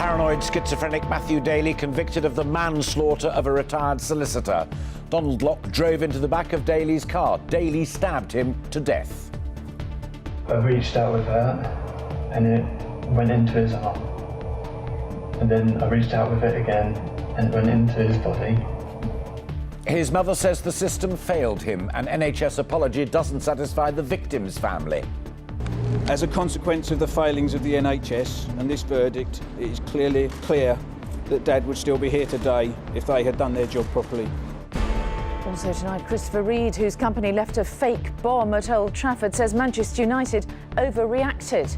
Paranoid schizophrenic Matthew Daly convicted of the manslaughter of a retired solicitor. Donald Locke drove into the back of Daly's car. Daly stabbed him to death. I reached out with that and it went into his arm. And then I reached out with it again and it went into his body. His mother says the system failed him. An NHS apology doesn't satisfy the victim's family. As a consequence of the failings of the NHS and this verdict, it is clear that Dad would still be here today if they had done their job properly. Also tonight, Christopher Reid, whose company left a fake bomb at Old Trafford, says Manchester United overreacted.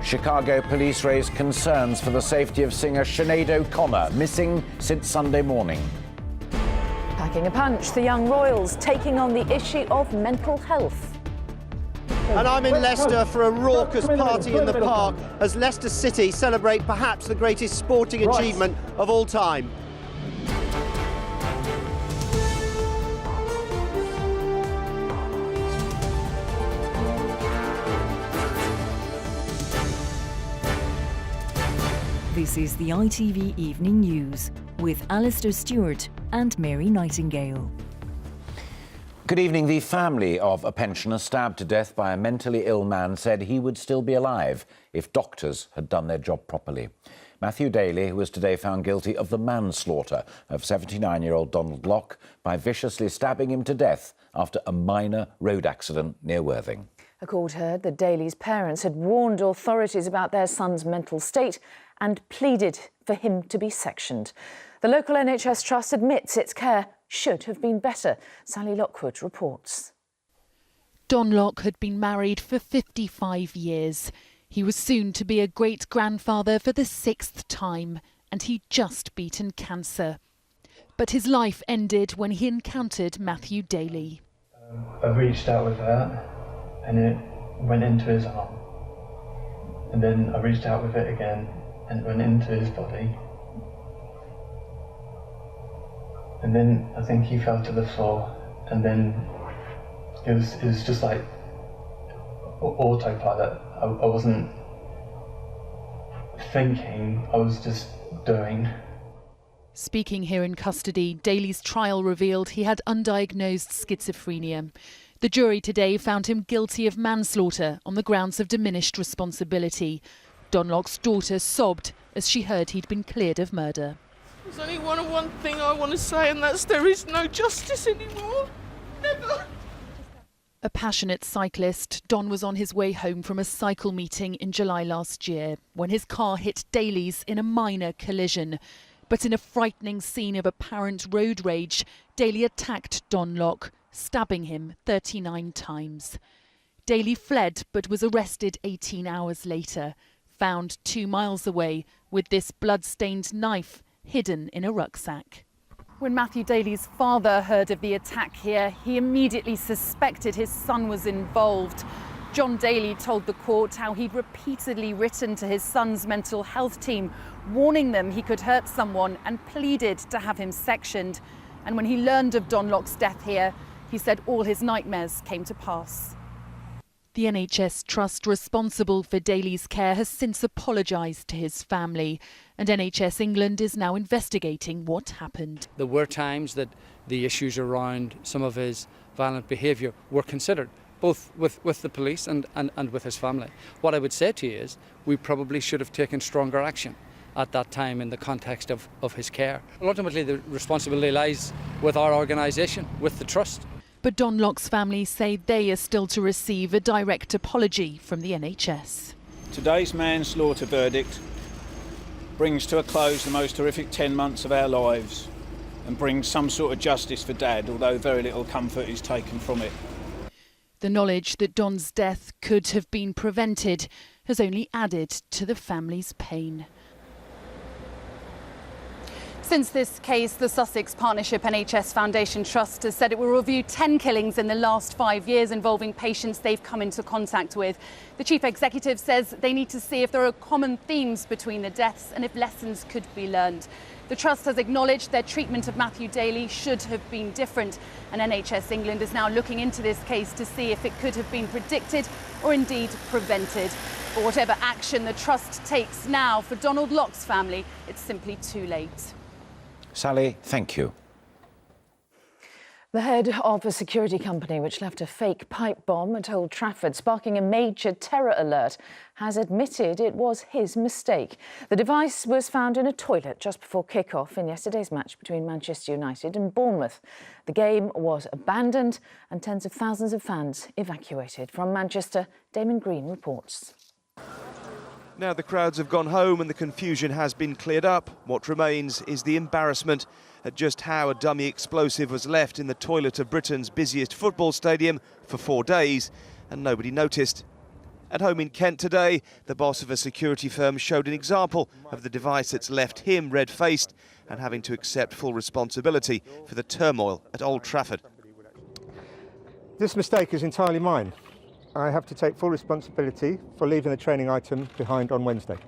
Chicago police raise concerns for the safety of singer Sinead O'Connor, missing since Sunday morning. Packing a punch, the young Royals taking on the issue of mental health. And I'm in Leicester for a raucous party in the park as Leicester City celebrate perhaps the greatest sporting achievement of all time. This is the ITV Evening News with Alistair Stewart and Mary Nightingale. Good evening. The family of a pensioner stabbed to death by a mentally ill man said he would still be alive if doctors had done their job properly. Matthew Daly was today found guilty of the manslaughter of 79-year-old Donald Locke by viciously stabbing him to death after a minor road accident near Worthing. A court heard that Daly's parents had warned authorities about their son's mental state and pleaded for him to be sectioned. The local NHS trust admits its care should have been better. Sally Lockwood reports. Don Locke had been married for 55 years. He was soon to be a great-grandfather for the 6th time, and he'd just beaten cancer. But his life ended when he encountered Matthew Daly. I reached out with that and it went into his arm. And then I reached out with it again and it went into his body. And then I think he fell to the floor, and then it was just like autopilot. I wasn't thinking, I was just doing. Speaking here in custody, Daly's trial revealed he had undiagnosed schizophrenia. The jury today found him guilty of manslaughter on the grounds of diminished responsibility. Don Locke's daughter sobbed as she heard he'd been cleared of murder. There's only one thing I want to say, and that's there is no justice anymore. Never. A passionate cyclist, Don was on his way home from a cycle meeting in July last year when his car hit Daly's in a minor collision. But in a frightening scene of apparent road rage, Daly attacked Don Locke, stabbing him 39 times. Daly fled but was arrested 18 hours later, found 2 miles away with this blood-stained knife hidden in a rucksack. When Matthew Daly's father heard of the attack here, he immediately suspected his son was involved. John Daly told the court how he'd repeatedly written to his son's mental health team, warning them he could hurt someone, and pleaded to have him sectioned. And when he learned of Don Locke's death here, he said all his nightmares came to pass. The NHS trust responsible for Daly's care has since apologised to his family, and NHS England is now investigating what happened. There were times that the issues around some of his violent behaviour were considered, both with the police and with his family. What I would say to you is we probably should have taken stronger action at that time in the context of his care. Ultimately, the responsibility lies with our organisation, with the trust. But Don Locke's family say they are still to receive a direct apology from the NHS. Today's manslaughter verdict brings to a close the most horrific 10 months of our lives and brings some sort of justice for Dad, although very little comfort is taken from it. The knowledge that Don's death could have been prevented has only added to the family's pain. Since this case, the Sussex Partnership NHS Foundation Trust has said it will review 10 killings in the last 5 years involving patients they've come into contact with. The chief executive says they need to see if there are common themes between the deaths and if lessons could be learned. The Trust has acknowledged their treatment of Matthew Daly should have been different, and NHS England is now looking into this case to see if it could have been predicted or indeed prevented. But whatever action the Trust takes now, for Donald Lock's family, it's simply too late. Sally, thank you. The head of a security company which left a fake pipe bomb at Old Trafford, sparking a major terror alert, has admitted it was his mistake. The device was found in a toilet just before kick-off in yesterday's match between Manchester United and Bournemouth. The game was abandoned and tens of thousands of fans evacuated. From Manchester, Damon Green reports. Now the crowds have gone home and the confusion has been cleared up. What remains is the embarrassment at just how a dummy explosive was left in the toilet of Britain's busiest football stadium for 4 days and nobody noticed. At home in Kent today, the boss of a security firm showed an example of the device that's left him red-faced and having to accept full responsibility for the turmoil at Old Trafford. This mistake is entirely mine. I have to take full responsibility for leaving the training item behind on Wednesday.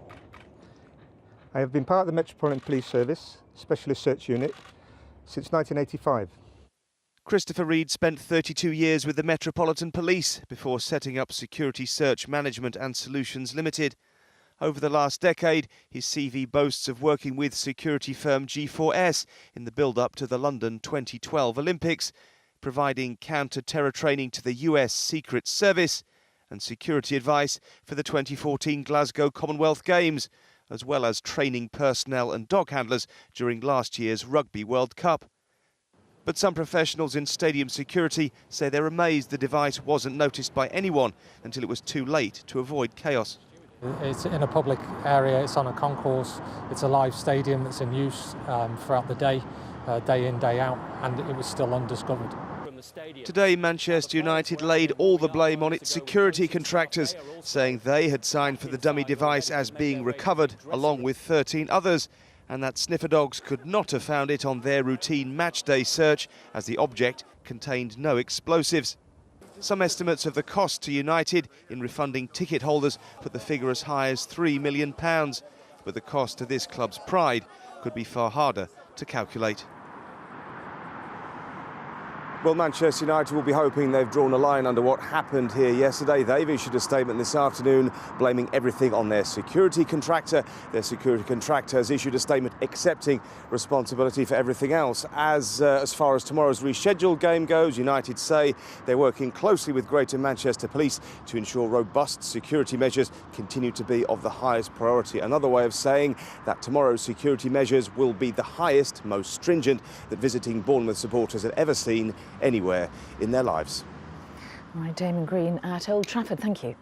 I have been part of the Metropolitan Police Service Specialist Search Unit since 1985. Christopher Reed spent 32 years with the Metropolitan Police before setting up Security Search Management and Solutions Limited. Over the last decade, his CV boasts of working with security firm G4S in the build-up to the London 2012 Olympics, providing counter-terror training to the US Secret Service and security advice for the 2014 Glasgow Commonwealth Games, as well as training personnel and dog handlers during last year's Rugby World Cup. But some professionals in stadium security say they're amazed the device wasn't noticed by anyone until it was too late to avoid chaos. It's in a public area, it's on a concourse, it's a live stadium that's in use throughout the day, day in, day out, and it was still undiscovered. Today, Manchester United laid all the blame on its security contractors, saying they had signed for the dummy device as being recovered, along with 13 others, and that sniffer dogs could not have found it on their routine match-day search, as the object contained no explosives. Some estimates of the cost to United in refunding ticket holders put the figure as high as £3 million, but the cost to this club's pride could be far harder to calculate. Well, Manchester United will be hoping they've drawn a line under what happened here yesterday. They've issued a statement this afternoon blaming everything on their security contractor. Their security contractor has issued a statement accepting responsibility for everything else. As far as tomorrow's rescheduled game goes, United say they're working closely with Greater Manchester Police to ensure robust security measures continue to be of the highest priority. Another way of saying that tomorrow's security measures will be the highest, most stringent that visiting Bournemouth supporters have ever seen anywhere in their lives. All right, Damon Green at Old Trafford, thank you.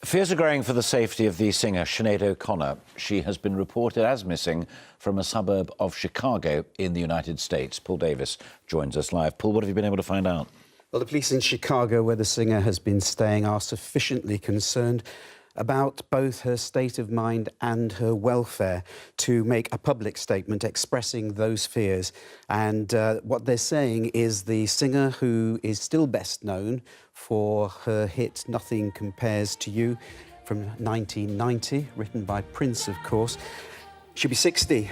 Fears are growing for the safety of the singer Sinead O'Connor. She has been reported as missing from a suburb of Chicago in the United States. Paul Davis joins us live. Paul, what have you been able to find out? Well, the police in Chicago, where the singer has been staying, are sufficiently concerned about both her state of mind and her welfare to make a public statement expressing those fears. And what they're saying is the singer, who is still best known for her hit Nothing Compares to You from 1990, written by Prince, of course. She'll be 60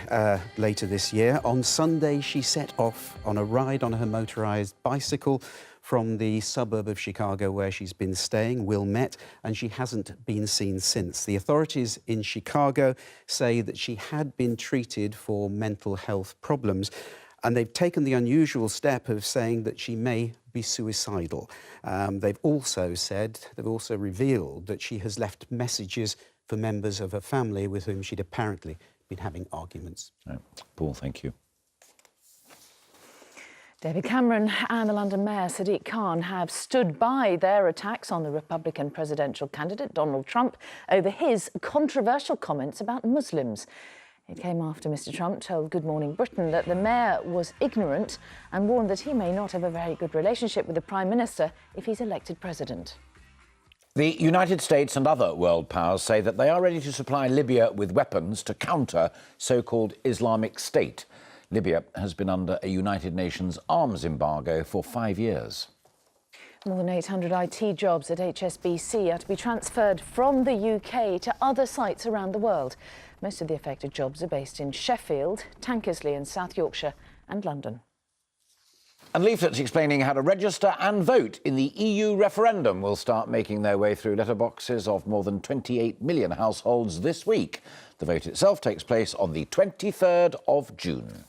later this year. On Sunday, she set off on a ride on her motorised bicycle from the suburb of Chicago where she's been staying, Wilmette, and she hasn't been seen since. The authorities in Chicago say that she had been treated for mental health problems, and they've taken the unusual step of saying that she may be suicidal. They've also revealed that she has left messages for members of her family with whom she'd apparently been having arguments. Right. Paul, thank you. David Cameron and the London Mayor Sadiq Khan have stood by their attacks on the Republican presidential candidate Donald Trump over his controversial comments about Muslims. It came after Mr Trump told Good Morning Britain that the Mayor was ignorant and warned that he may not have a very good relationship with the Prime Minister if he's elected president. The United States and other world powers say that they are ready to supply Libya with weapons to counter so-called Islamic State. Libya has been under a United Nations arms embargo for 5 years. More than 800 IT jobs at HSBC are to be transferred from the UK to other sites around the world. Most of the affected jobs are based in Sheffield, Tankersley in South Yorkshire and London. And leaflets explaining how to register and vote in the EU referendum will start making their way through letterboxes of more than 28 million households this week. The vote itself takes place on the 23rd of June.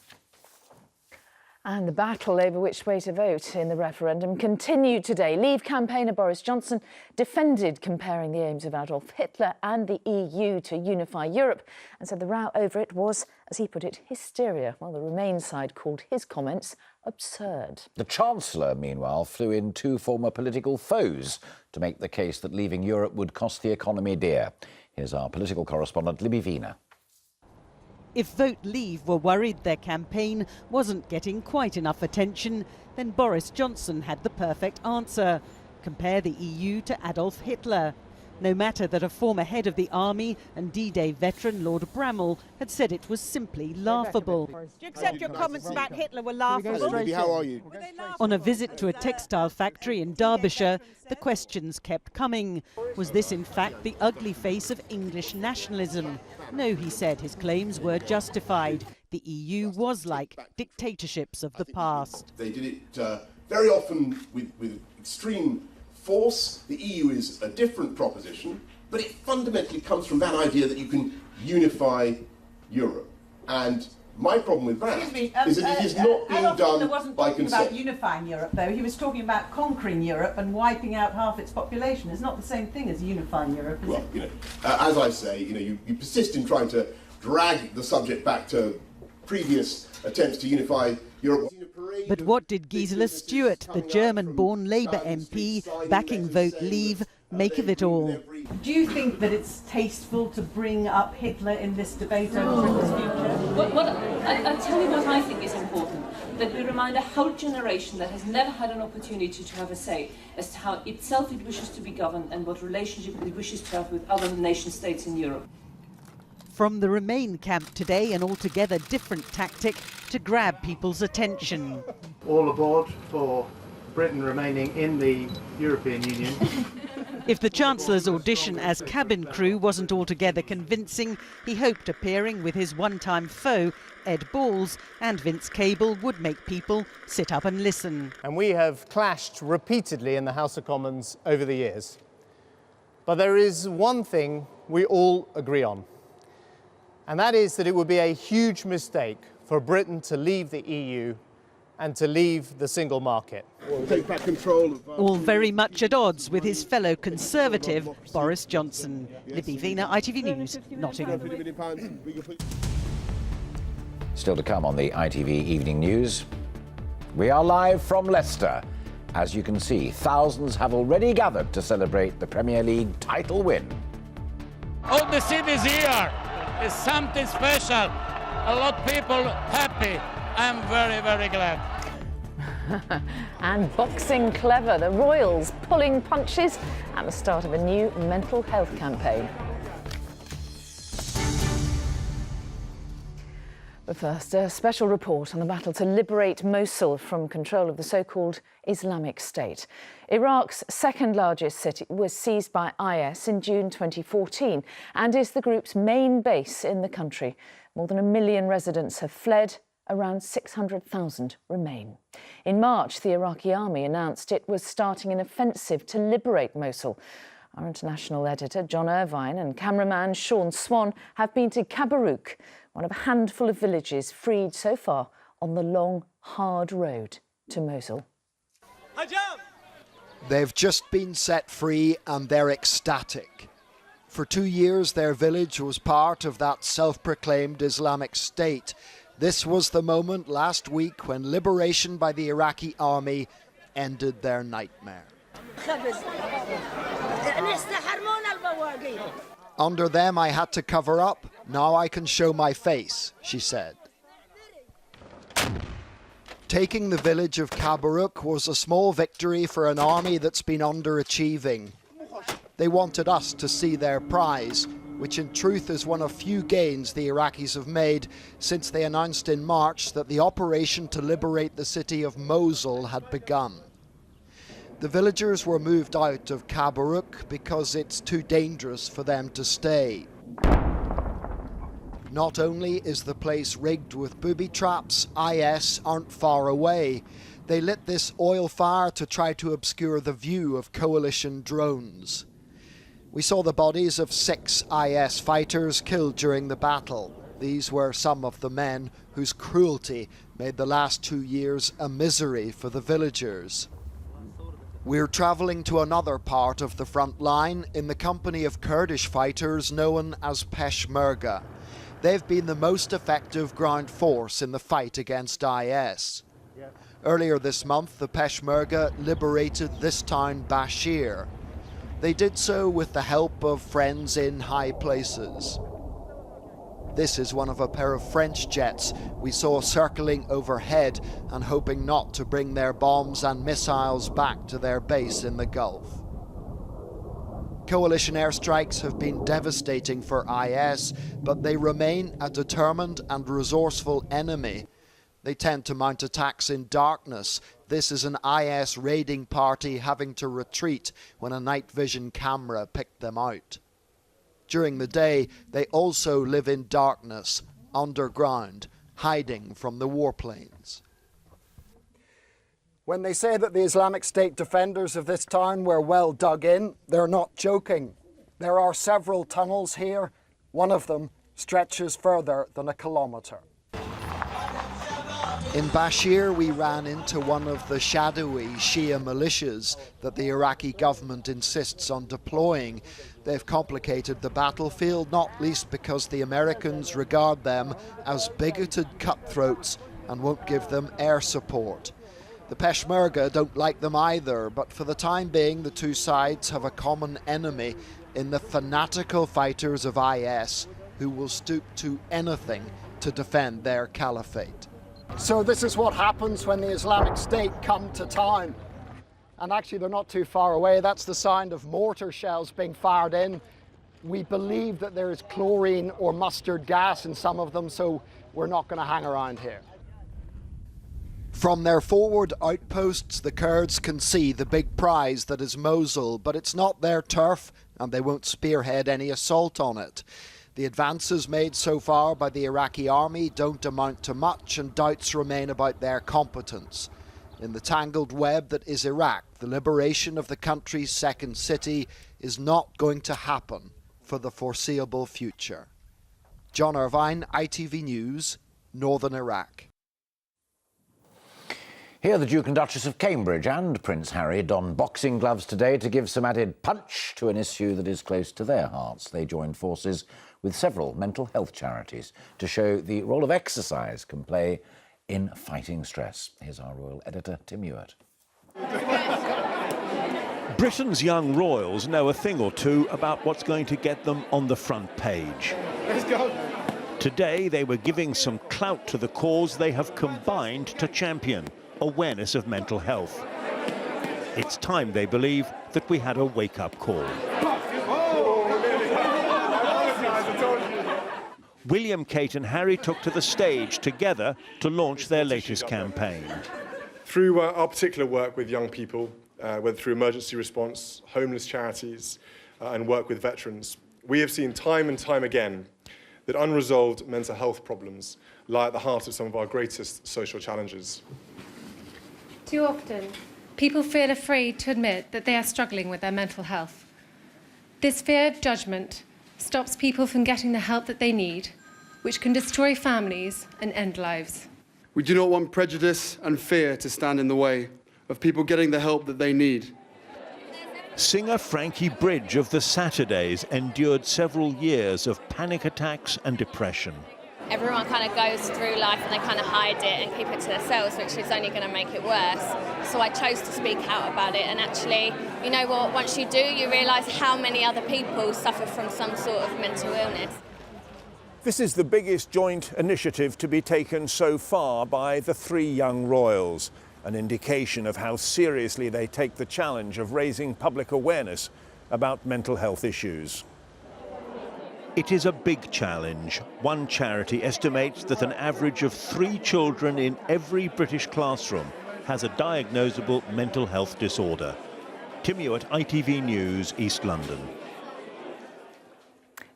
And the battle over which way to vote in the referendum continued today. Leave campaigner Boris Johnson defended comparing the aims of Adolf Hitler and the EU to unify Europe and said the row over it was, as he put it, hysteria, while the Remain side called his comments absurd. The Chancellor, meanwhile, flew in two former political foes to make the case that leaving Europe would cost the economy dear. Here's our political correspondent, Libby Wiener. If Vote Leave were worried their campaign wasn't getting quite enough attention, then Boris Johnson had the perfect answer. Compare the EU to Adolf Hitler. No matter that a former head of the army and D-Day veteran Lord Bramall had said it was simply laughable. Do you accept your comments about Hitler were laughable? How are you? On a visit to a textile factory in Derbyshire, the questions kept coming. Was this in fact the ugly face of English nationalism? No, he said, his claims were justified. The EU was like dictatorships of the past. They did it very often with extreme force. The EU is a different proposition, but it fundamentally comes from that idea that you can unify Europe. And my problem with that is that it is not being done wasn't by talking consent. about unifying Europe, though. He was talking about conquering Europe and wiping out half its population. It's not the same thing as unifying Europe, is Well, you know, as I say, you persist in trying to drag the subject back to previous attempts to unify Europe. But what did Gisela Stewart, the German-born Labour MP backing Vote Leave, make of it all? Do you think that it's tasteful to bring up Hitler in this debate over Britain's future? I'll tell you what I think is important, that we remind a whole generation that has never had an opportunity to have a say as to how itself it wishes to be governed and what relationship it wishes to have with other nation states in Europe. From the Remain camp today, an altogether different tactic to grab people's attention. All aboard for Britain remaining in the European Union. If the Chancellor's audition as cabin crew wasn't altogether convincing, he hoped appearing with his one-time foe, Ed Balls, and Vince Cable would make people sit up and listen. And we have clashed repeatedly in the House of Commons over the years. But there is one thing we all agree on, and that is that it would be a huge mistake for Britain to leave the EU and to leave the single market. Take back control of all very much at odds with his fellow Conservative, Boris Johnson. Libby Wiener, ITV News, Nottingham. Still to come on the ITV Evening News. We are live from Leicester. As you can see, thousands have already gathered to celebrate the Premier League title win. All the city's here. It's something special. A lot of people happy. I'm very, very glad. And boxing clever, the Royals pulling punches and the start of a new mental health campaign. But first, a special report on the battle to liberate Mosul from control of the so-called Islamic State. Iraq's second largest city was seized by IS in June 2014 and is the group's main base in the country. More than 1 million residents have fled. Around 600,000 remain. In March, the Iraqi army announced it was starting an offensive to liberate Mosul. Our international editor, John Irvine, and cameraman Sean Swan have been to Kabaruk, one of a handful of villages freed so far on the long, hard road to Mosul. They've just been set free and they're ecstatic. For 2 years, their village was part of that self-proclaimed Islamic State. This was the moment last week when liberation by the Iraqi army ended their nightmare. Under them I had to cover up. Now I can show my face, she said. Taking the village of Kabaruk was a small victory for an army that's been underachieving. They wanted us to see their prize, which in truth is one of few gains the Iraqis have made since they announced in March that the operation to liberate the city of Mosul had begun. The villagers were moved out of Kabaruk because it's too dangerous for them to stay. Not only is the place rigged with booby traps, IS aren't far away. They lit this oil fire to try to obscure the view of coalition drones. We saw the bodies of 6 IS fighters killed during the battle. These were some of the men whose cruelty made the last 2 years a misery for the villagers. We're travelling to another part of the front line in the company of Kurdish fighters known as Peshmerga. They've been the most effective ground force in the fight against IS. Earlier this month, the Peshmerga liberated this town, Bashir. They did so with the help of friends in high places. This is one of a pair of French jets we saw circling overhead and hoping not to bring their bombs and missiles back to their base in the Gulf. Coalition airstrikes have been devastating for IS, but they remain a determined and resourceful enemy. They tend to mount attacks in darkness. This is an IS raiding party having to retreat when a night vision camera picked them out. During the day, they also live in darkness, underground, hiding from the warplanes. When they say that the Islamic State defenders of this town were well dug in, they're not joking. There are several tunnels here. One of them stretches further than a kilometre. In Bashir, we ran into one of the shadowy Shia militias that the Iraqi government insists on deploying. They've complicated the battlefield, not least because the Americans regard them as bigoted cutthroats and won't give them air support. The Peshmerga don't like them either, but for the time being, the two sides have a common enemy in the fanatical fighters of IS who will stoop to anything to defend their caliphate. So this is what happens when the Islamic State come to town. And actually they're not too far away. That's the sound of mortar shells being fired in. We believe that there is chlorine or mustard gas in some of them, so we're not going to hang around here. From their forward outposts, the Kurds can see the big prize that is Mosul, but it's not their turf and they won't spearhead any assault on it. The advances made so far by the Iraqi army don't amount to much, and doubts remain about their competence. In the tangled web that is Iraq, the liberation of the country's second city is not going to happen for the foreseeable future. John Irvine, ITV News, Northern Iraq. Here, the Duke and Duchess of Cambridge and Prince Harry don boxing gloves today to give some added punch to an issue that is close to their hearts. They joined forces with several mental health charities to show the role of exercise can play in fighting stress. Here's our royal editor, Tim Ewart. Britain's young royals know a thing or two about what's going to get them on the front page. Let's go. Today, they were giving some clout to the cause they have combined to champion: awareness of mental health. It's time, they believe, that we had a wake-up call. William, Kate and Harry took to the stage together to launch their latest campaign. Through our particular work with young people, whether through emergency response, homeless charities, and work with veterans, we have seen time and time again that unresolved mental health problems lie at the heart of some of our greatest social challenges. Too often, people feel afraid to admit that they are struggling with their mental health. This fear of judgment stops people from getting the help that they need, which can destroy families and end lives. We do not want prejudice and fear to stand in the way of people getting the help that they need. Singer Frankie Bridge of the Saturdays endured several years of panic attacks and depression. Everyone kind of goes through life and they kind of hide it and keep it to themselves, which is only going to make it worse. So I chose to speak out about it, and actually, you know what, once you do, you realise how many other people suffer from some sort of mental illness. This is the biggest joint initiative to be taken so far by the three young royals, an indication of how seriously they take the challenge of raising public awareness about mental health issues. It is a big challenge. One charity estimates that an average of 3 children in every British classroom has a diagnosable mental health disorder. Tim Ewart, ITV News, East London.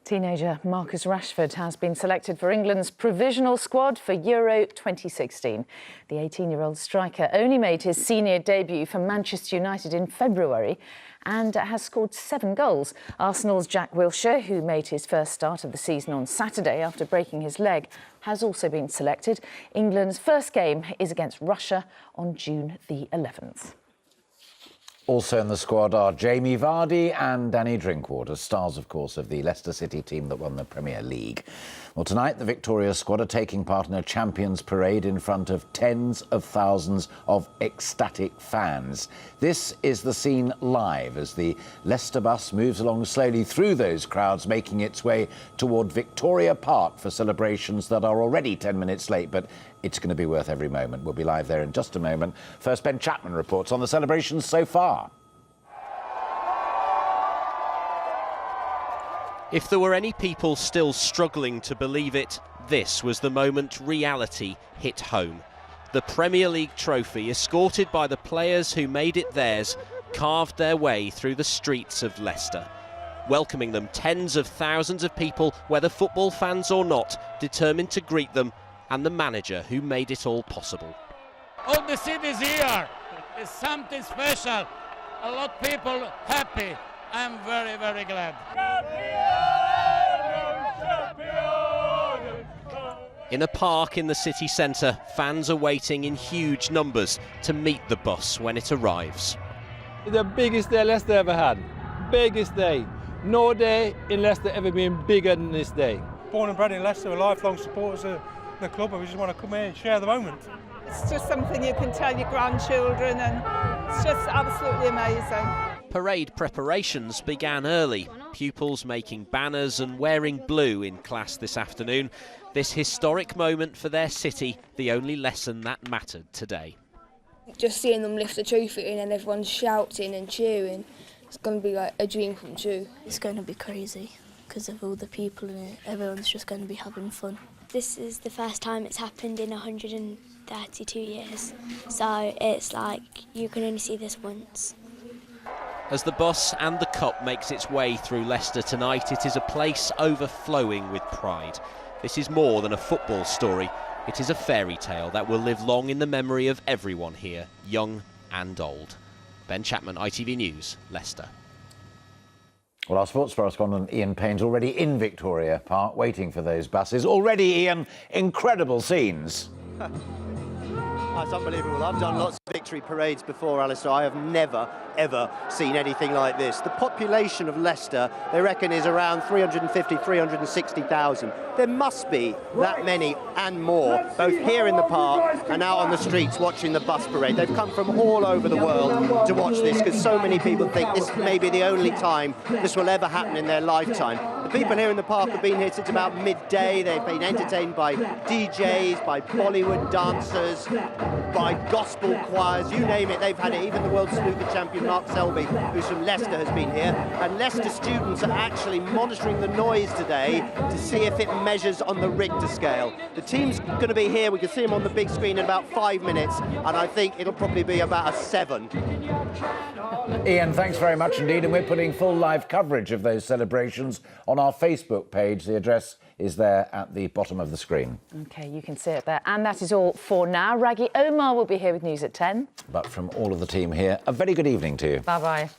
Teenager Marcus Rashford has been selected for England's provisional squad for Euro 2016. The 18-year-old striker only made his senior debut for Manchester United in February and has scored 7 goals. Arsenal's Jack Wilshere, who made his first start of the season on Saturday after breaking his leg, has also been selected. England's first game is against Russia on June the 11th. Also in the squad are Jamie Vardy and Danny Drinkwater, stars, of course, of the Leicester City team that won the Premier League. Well, tonight the Victoria squad are taking part in a Champions Parade in front of tens of thousands of ecstatic fans. This is the scene live as the Leicester bus moves along slowly through those crowds, making its way toward Victoria Park for celebrations that are already 10 minutes late, but it's going to be worth every moment. We'll be live there in just a moment. First, Ben Chapman reports on the celebrations so far. If there were any people still struggling to believe it, this was the moment reality hit home. The Premier League trophy, escorted by the players who made it theirs, carved their way through the streets of Leicester. Welcoming them, tens of thousands of people, whether football fans or not, determined to greet them, and the manager who made it all possible. All the city's here. It's something special. A lot of people happy. I'm very, very glad. In a park in the city centre, fans are waiting in huge numbers to meet the bus when it arrives. The biggest day Leicester ever had. Biggest day. No day in Leicester ever been bigger than this day. Born and bred in Leicester, we're lifelong supporters of the club, and we just want to come here and share the moment. It's just something you can tell your grandchildren, and it's just absolutely amazing. Parade preparations began early. Pupils making banners and wearing blue in class this afternoon. This historic moment for their city, the only lesson that mattered today. Just seeing them lift the trophy and then everyone shouting and cheering, it's going to be like a dream come true. It's going to be crazy because of all the people in it. Everyone's just going to be having fun. This is the first time it's happened in 132 years, so it's like you can only see this once. As the bus and the cup makes its way through Leicester tonight, it is a place overflowing with pride. This is more than a football story. It is a fairy tale that will live long in the memory of everyone here, young and old. Ben Chapman, ITV News, Leicester. Well, our sports correspondent Ian Payne's already in Victoria Park, waiting for those buses. Already, Ian, incredible scenes. That's unbelievable. I've done lots of victory parades before, Alistair. I have never, ever seen anything like this. The population of Leicester, they reckon, is around 350, 360,000. There must be that many and more, both here in the park and out on the streets watching the bus parade. They've come from all over the world to watch this because so many people think this may be the only time this will ever happen in their lifetime. The people here in the park have been here since about midday. They've been entertained by DJs, by Bollywood dancers, by gospel choirs, you name it, they've had it. Even the world snooker champion Mark Selby, who's from Leicester, has been here. And Leicester students are actually monitoring the noise today to see if it measures on the Richter scale. The team's going to be here, we can see them on the big screen in about 5 minutes, and I think it'll probably be about a 7. Ian, thanks very much indeed, and we're putting full live coverage of those celebrations on our Facebook page. The address is there at the bottom of the screen. OK, you can see it there. And that is all for now. Raggy Omar will be here with news at 10. But from all of the team here, a very good evening to you. Bye-bye.